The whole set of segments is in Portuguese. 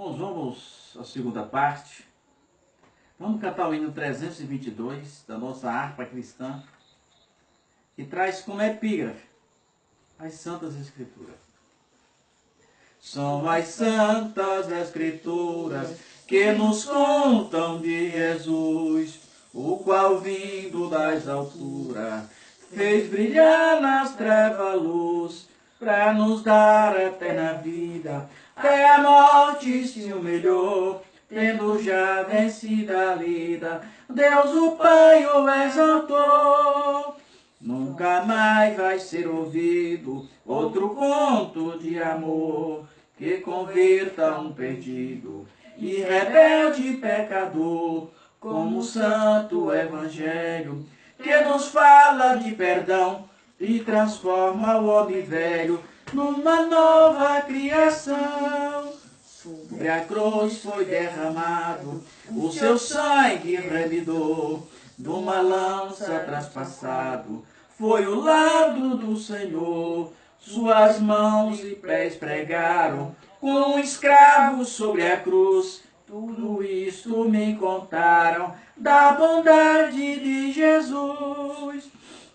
Irmãos, vamos à segunda parte. Vamos cantar o hino 322 da nossa harpa cristã, que traz como epígrafe as Santas Escrituras. São as Santas Escrituras que nos contam de Jesus, o qual vindo das alturas fez brilhar nas trevas a luz, para nos dar a eterna vida. Até a morte se humilhou, tendo já vencido a lida. Deus o Pai o exaltou. Nunca mais vai ser ouvido outro conto de amor que converta um perdido e rebelde pecador, como o Santo Evangelho que nos fala de perdão e transforma o homem velho numa nova criação. Sobre a cruz foi derramado o seu sangue remidor, de uma lança traspassado foi o lado do Senhor. Suas mãos e pés pregaram com um escravo sobre a cruz. Tudo isto me contaram da bondade de Jesus.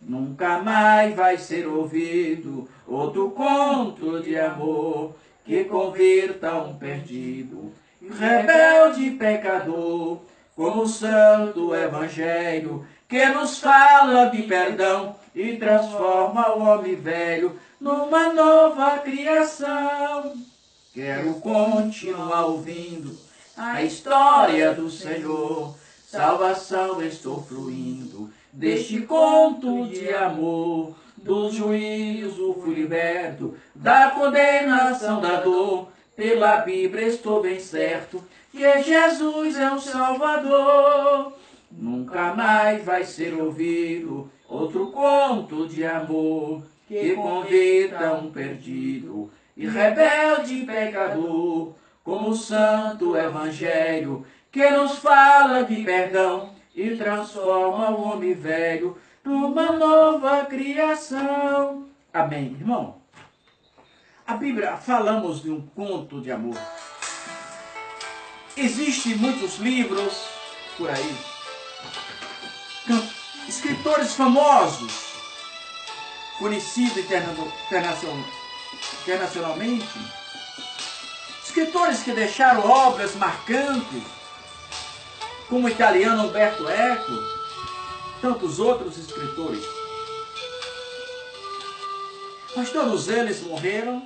Nunca mais vai ser ouvido outro conto de amor que converta um perdido, rebelde pecador, como o Santo Evangelho que nos fala de perdão e transforma o homem velho numa nova criação. Quero continuar ouvindo a história do Senhor, salvação estou fluindo deste conto de amor. Do juízo fui liberto, da condenação da dor. Pela Bíblia estou bem certo que Jesus é o Salvador. Nunca mais vai ser ouvido outro conto de amor que converta um perdido e rebelde pecador, como o Santo Evangelho que nos fala de perdão e transforma o homem velho numa nova criação. Amém, irmão? A Bíblia, falamos de um conto de amor. Existem muitos livros por aí, escritores famosos, conhecidos internacionalmente, escritores que deixaram obras marcantes, como o italiano Umberto Eco, tantos outros escritores. Mas todos eles morreram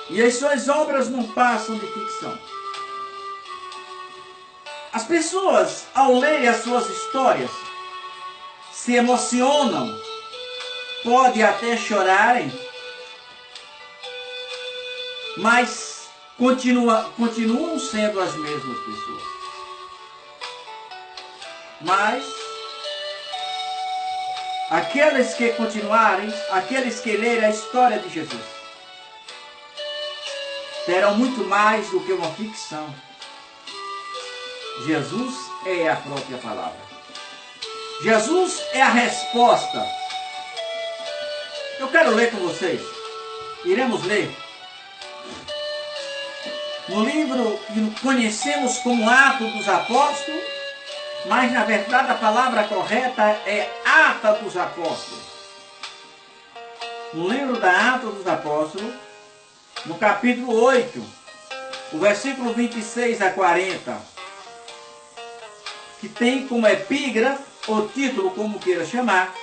e as suas obras não passam de ficção. As pessoas, ao lerem as suas histórias, se emocionam, podem até chorarem, mas continuam sendo as mesmas pessoas. Mas aqueles que continuarem, aqueles que lerem a história de Jesus, terão muito mais do que uma ficção. Jesus é a própria palavra. Jesus é a resposta. Eu quero ler com vocês. Iremos ler no livro que conhecemos como Atos dos Apóstolos, mas na verdade a palavra correta é Ata dos Apóstolos. No livro da Atos dos Apóstolos, no capítulo 8, o versículo 26 a 40, que tem como epígrafe, ou título, como queira chamar,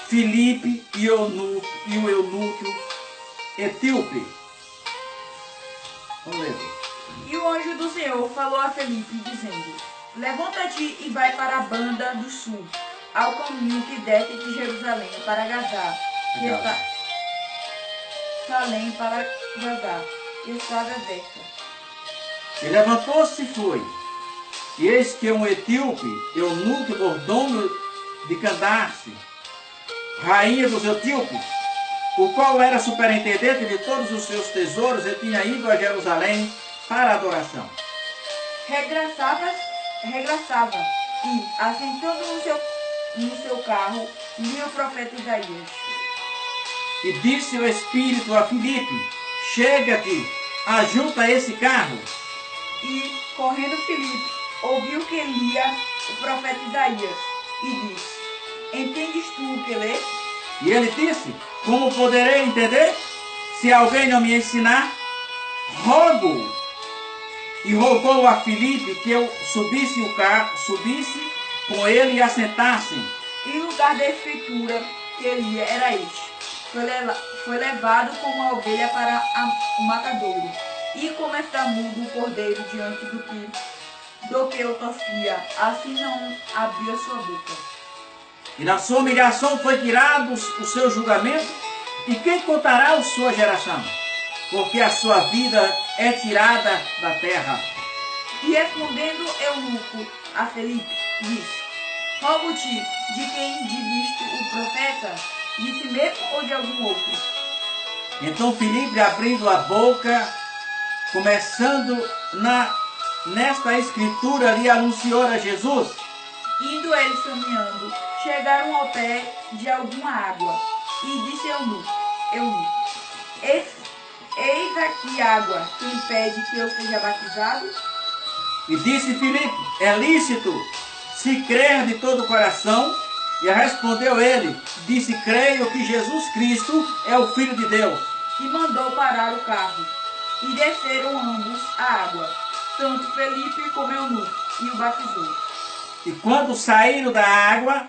Filipe e o eunuco etíope. Vamos ler. E o anjo do Senhor falou a Filipe, dizendo: levanta-te e vai para a banda do sul, ao caminho que desce de Jerusalém para Gazá, que está Salém para Gazá, que está deserta. E levantou-se e foi. E eis que um etíope, eunuco mordomo de Candace, rainha dos etíopes, o qual era superintendente de todos os seus tesouros, e tinha ido a Jerusalém para a adoração. Regressava e, assentando no seu carro, lia o profeta Isaías. E disse o Espírito a Filipe: chega-te ajunta esse carro. E, correndo Filipe, ouviu que lia o profeta Isaías e disse: Entendes tu o que lês? E ele disse: Como poderei entender se alguém não me ensinar? Rogo. E rogou a Filipe que eu subisse o carro, subisse com ele e assentassem. E o lugar da escritura que lia era este: Foi levado como uma ovelha para o matadouro, e como está mudo o cordeiro diante do que o tosquia, assim não abriu sua boca. E na sua humilhação foi tirado o seu julgamento, e quem contará a sua geração? Porque a sua vida é tirada da terra. E respondendo Eunuco a Filipe, disse: Rogo-te, de quem diviste o profeta, de si mesmo ou de algum outro? Então Filipe, abrindo a boca, começando nesta escritura, lhe anunciou a Jesus. Indo eles caminhando, chegaram ao pé de alguma água, e disse Eunuco, eis aqui água, que impede que eu seja batizado? E disse Filipe: É lícito, se crer de todo o coração. E respondeu ele, disse: Creio que Jesus Cristo é o Filho de Deus. E mandou parar o carro, e desceram ambos a água, tanto Filipe como Eunuco, e o batizou. E quando saíram da água,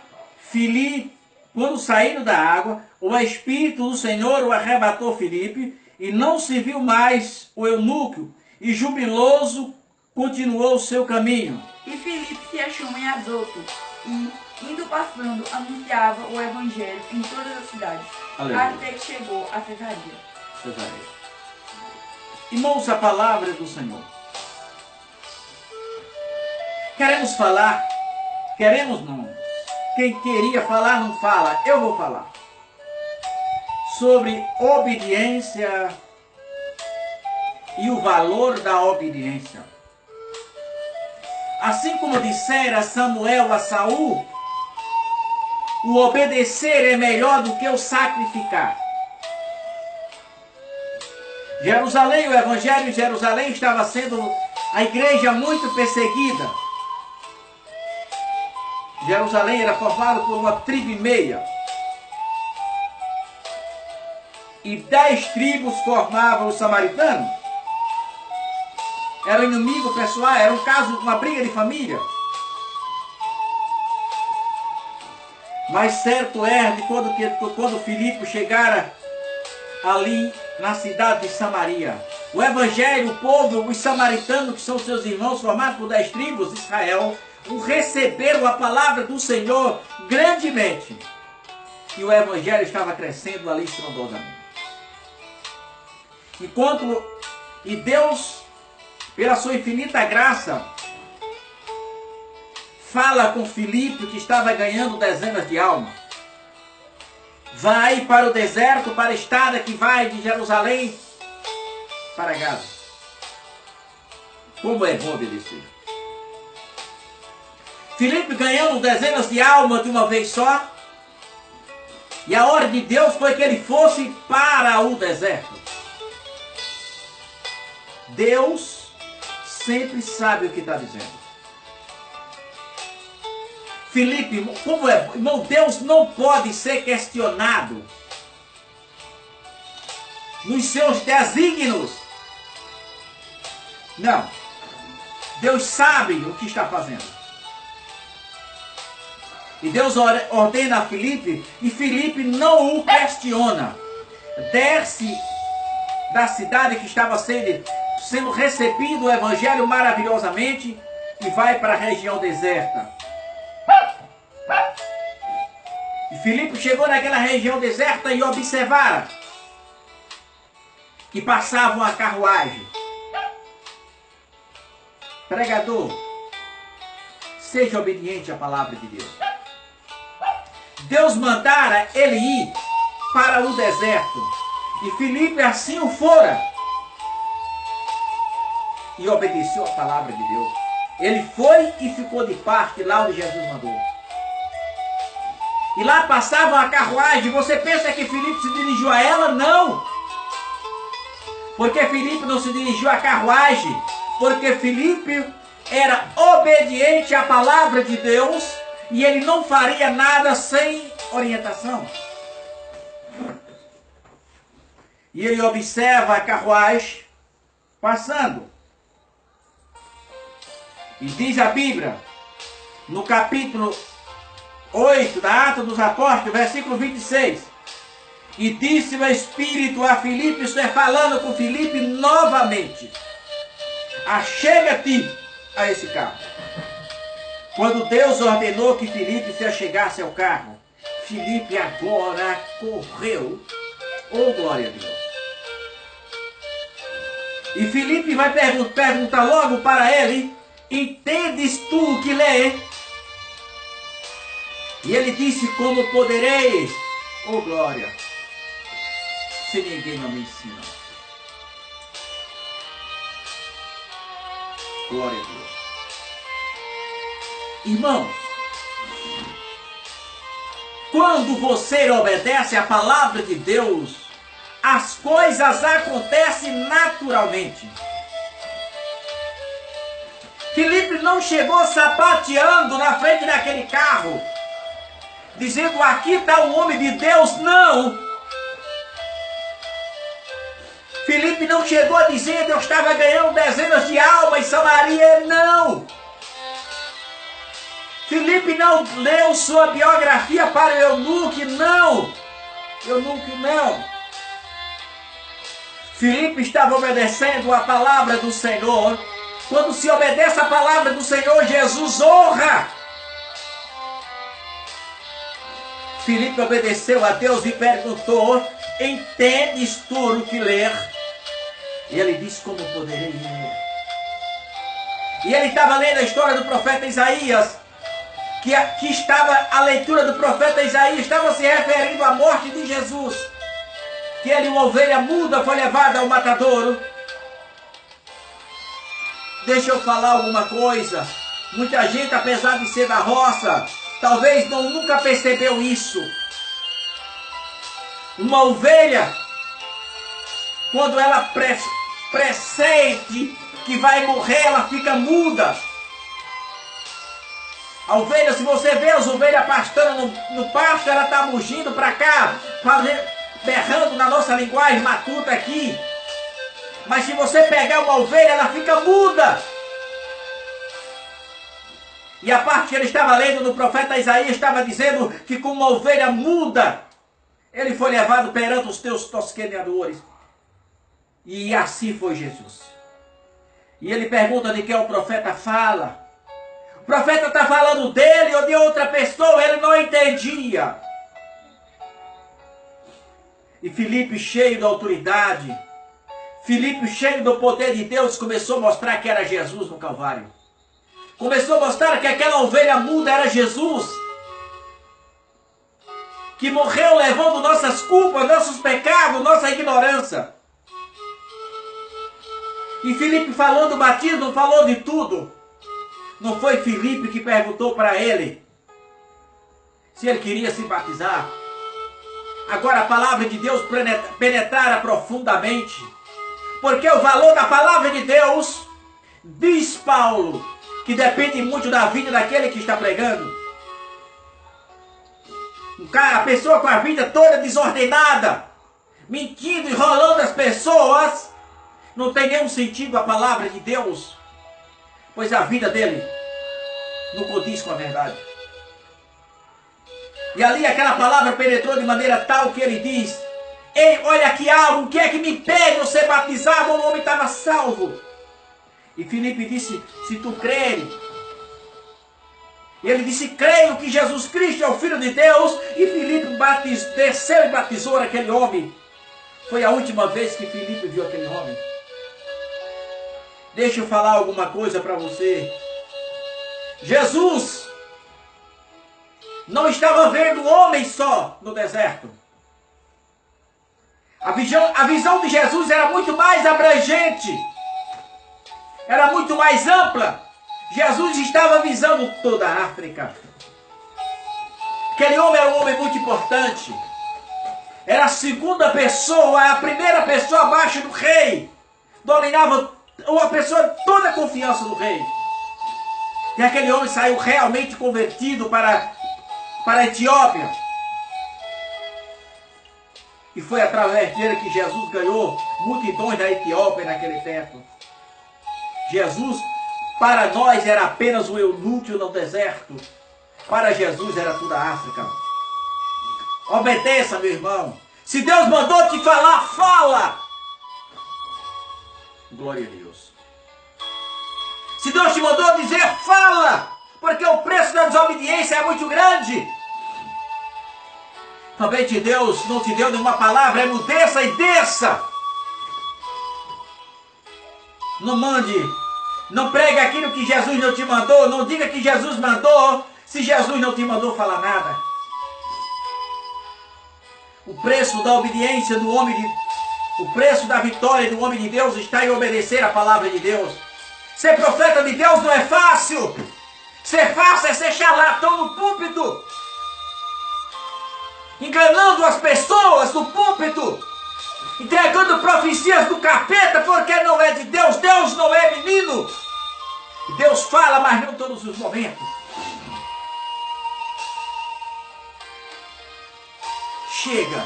o Espírito do Senhor o arrebatou Filipe, e não se viu mais o eunuco, e jubiloso continuou o seu caminho. E Filipe se achou em Azoto, e, indo passando, anunciava o evangelho em todas as cidades, até que chegou a Cesareia. Irmãos, a palavra do Senhor. Queremos falar, queremos não. Quem queria falar não fala, eu vou falar. Sobre obediência e o valor da obediência. Assim como dissera Samuel a Saul, o obedecer é melhor do que o sacrificar. Jerusalém, o evangelho de Jerusalém estava sendo a igreja muito perseguida. Jerusalém era formada por uma tribo e meia. E 10 tribos formavam os samaritanos. Era um inimigo pessoal, era um caso, uma briga de família. Mas certo é de quando Filipe chegara ali na cidade de Samaria, o evangelho, o povo, os samaritanos, que são seus irmãos, formados por 10 tribos de Israel, receberam a palavra do Senhor grandemente. E o evangelho estava crescendo ali estrondosamente. E Deus, pela sua infinita graça, fala com Filipe, que estava ganhando dezenas de almas. Vai para o deserto, para a estrada que vai de Jerusalém para Gaza. Como é bom obedecer. Filipe ganhando dezenas de almas de uma vez só. E a ordem de Deus foi que ele fosse para o deserto. Deus sempre sabe o que está dizendo. Filipe, como é? Irmão, Deus não pode ser questionado nos seus desígnios. Não. Deus sabe o que está fazendo. E Deus ordena a Filipe, e Filipe não o questiona. Desce da cidade que estava sendo recebido o evangelho maravilhosamente e vai para a região deserta. E Filipe chegou naquela região deserta e observara que passava uma carruagem. Pregador, seja obediente à palavra de Deus. Deus mandara ele ir para o deserto. E Filipe assim o fora. E obedeceu a palavra de Deus. Ele foi e ficou de parte lá onde Jesus mandou. E lá passava uma carruagem. Você pensa que Filipe se dirigiu a ela? Não. Porque Filipe não se dirigiu à carruagem, porque Filipe era obediente à palavra de Deus e ele não faria nada sem orientação. E ele observa a carruagem passando. E diz a Bíblia, no capítulo 8 da Atos dos Apóstolos, versículo 26. E disse o Espírito a Filipe, estou falando com Filipe novamente. Achega-te a esse carro. Quando Deus ordenou que Filipe se achegasse ao carro, Filipe agora correu. Oh, glória a Deus. E Filipe vai perguntar logo para ele, entendes tu o que lê? E ele disse, como poderei, oh glória, se ninguém não me ensina. Glória a Deus. Irmãos, quando você obedece à palavra de Deus, as coisas acontecem naturalmente. Filipe não chegou sapateando na frente daquele carro, dizendo, aqui está o homem de Deus, não. Filipe não chegou dizendo, eu estava ganhando dezenas de almas em Samaria, não. Filipe não leu sua biografia para eunuco, não. Eunuco, não. Filipe estava obedecendo a palavra do Senhor. Quando se obedece a palavra do Senhor, Jesus honra. Filipe obedeceu a Deus e perguntou, entendes tu o que ler? E ele disse, como poderei ler? E ele estava lendo a história do profeta Isaías, que estava, a leitura do profeta Isaías estava se referindo à morte de Jesus. Que ele, uma ovelha muda, foi levada ao matadouro. Deixa eu falar alguma coisa. Muita gente, apesar de ser da roça, talvez nunca percebeu isso. Uma ovelha, quando ela pressente que vai morrer, ela fica muda. A ovelha, se você vê as ovelhas pastando no pasto, ela está mugindo para cá, berrando na nossa linguagem matuta aqui. Mas se você pegar uma ovelha, ela fica muda. E a parte que ele estava lendo no profeta Isaías estava dizendo que como uma ovelha muda, ele foi levado perante os teus tosqueneadores. E assim foi Jesus. E ele pergunta de quem o profeta fala. O profeta está falando dele ou de outra pessoa, ele não entendia. E Filipe, cheio da autoridade, Filipe, cheio do poder de Deus, começou a mostrar que era Jesus no Calvário. Começou a mostrar que aquela ovelha muda era Jesus. Que morreu levando nossas culpas, nossos pecados, nossa ignorância. E Filipe falou do batismo, falou de tudo. Não foi Filipe que perguntou para ele se ele queria se batizar. Agora a palavra de Deus penetrara profundamente. Porque o valor da palavra de Deus, diz Paulo, que depende muito da vida daquele que está pregando. A pessoa com a vida toda desordenada, mentindo, enrolando as pessoas, não tem nenhum sentido a palavra de Deus, pois a vida dele não condiz com a verdade. E ali aquela palavra penetrou de maneira tal que ele diz, ei, olha aqui algo, o que é que me impede eu ser batizado? O homem estava salvo. E Filipe disse, se tu creres. E ele disse, creio que Jesus Cristo é o Filho de Deus. E Filipe desceu e batizou aquele homem. Foi a última vez que Filipe viu aquele homem. Deixa eu falar alguma coisa para você. Jesus não estava vendo um homem só no deserto. A visão de Jesus era muito mais abrangente. Era muito mais ampla. Jesus estava visando toda a África. Aquele homem era um homem muito importante. Era a segunda pessoa, a primeira pessoa abaixo do rei. Dominava uma pessoa toda a confiança do rei. E aquele homem saiu realmente convertido para a Etiópia. E foi através dele que Jesus ganhou multidões da Etiópia naquele tempo. Jesus, para nós, era apenas um eunuco no deserto. Para Jesus era toda a África. Obedeça, meu irmão. Se Deus mandou te falar, fala. Glória a Deus. Se Deus te mandou dizer, fala. Porque o preço da desobediência é muito grande. Também Deus não te deu nenhuma palavra, emudeça e desça. Não mande, não pregue aquilo que Jesus não te mandou, não diga que Jesus mandou, se Jesus não te mandou falar nada. O preço da obediência do homem o preço da vitória do homem de Deus está em obedecer a palavra de Deus. Ser profeta de Deus não é fácil. Ser fácil é ser charlatão no púlpito, enganando as pessoas no púlpito, entregando profecias do capeta, porque não é de Deus. Deus não é menino. Deus fala, mas não todos os momentos. Chega.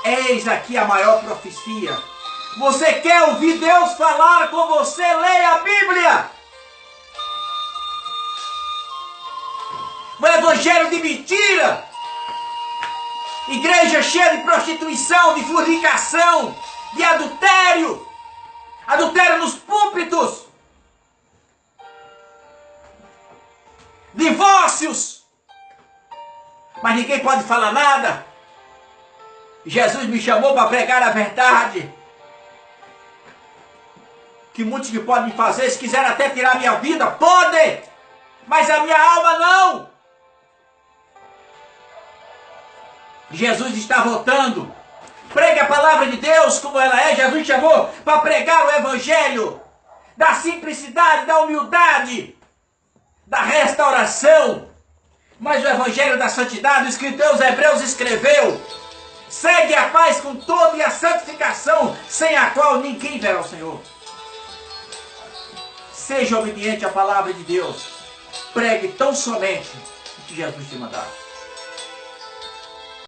Eis aqui a maior profecia. Você quer ouvir Deus falar com você? Leia a Bíblia. O evangelho de mentira. Igreja cheia de prostituição, de fornicação, de adultério. Adultério nos púlpitos. Divórcios. Mas ninguém pode falar nada. Jesus me chamou para pregar a verdade. Que muitos que podem fazer, se quiserem até tirar minha vida, podem. Mas a minha alma não. Jesus está voltando. Pregue a palavra de Deus como ela é. Jesus chamou para pregar o evangelho da simplicidade, da humildade, da restauração. Mas o evangelho da santidade, o escritor aos Hebreus escreveu: segue a paz com todo e a santificação, sem a qual ninguém verá o Senhor. Seja obediente à palavra de Deus. Pregue tão somente o que Jesus te mandar.